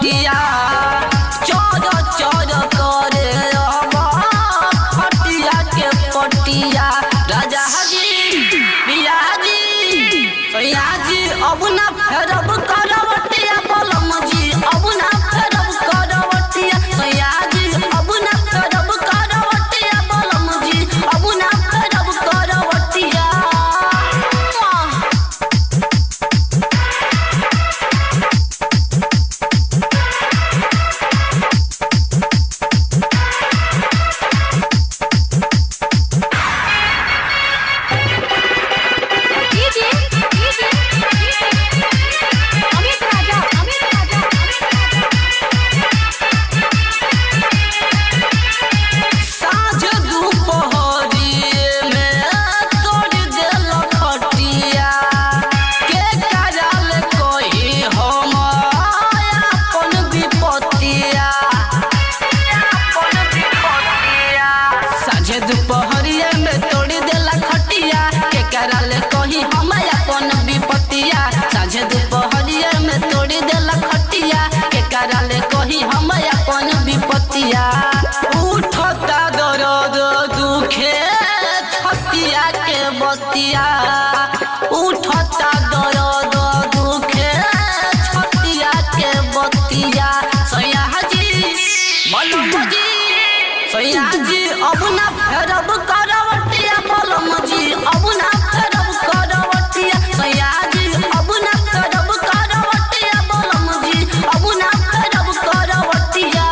खटिया चोर चोर करे खटिया के पटिया राजा जी बिया जी सैया जी अब ना फेरब करवटिया बलम जी अब ना फेरब करवटिया सैया जी अब ना फेरब करवटिया बलम जी अब ना फेरब करवटिया दोपहरिया में तोड़ देला खटिया के कराले कही हम अपन विपतिया साझे दोपहरिया में तोड़ देला खटिया के कराले कही हम अपन विपतिया उठता दर्द दुखे छतिया के बतिया उठता दर्द दुखे छतिया के बतिया सैया जी बलम जी सैया जी अब ना फेरब करवटिया बलम जी अब ना फेरब करवटिया सैया जी अब ना फेरब करवटिया बलम जी अब ना फेरब करवटिया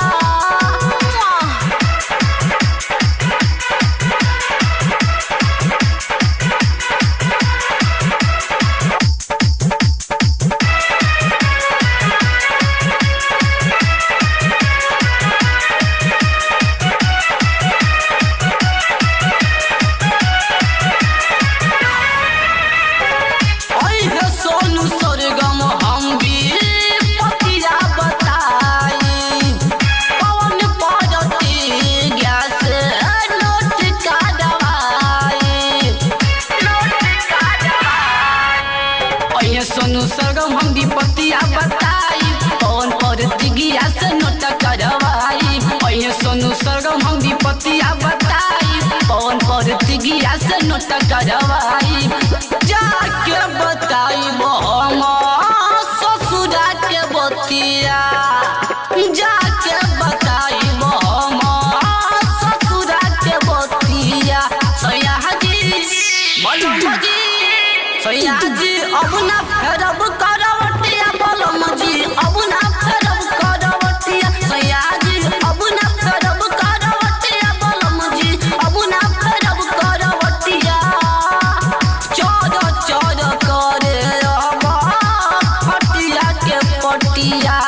सोनू सरगम हम विपतिया बताई कौन पर तिगिया से नोट करवाई ओहे सोनू सरगम हम विपतिया बताई कौन पर तिगिया से नोट करवाई जाके बताई हम ससुरा के बतिया जाके बताई हम ससुरा के बतिया सैया जी बलम जी सैया जी अब ना फेरब करवटिया बलम जी अब ना फेरब करवटिया सैया जी अब ना फेरब करवटिया बलम जी अब ना फेरब करवटिया चोर चोर करे खटिया के पटिया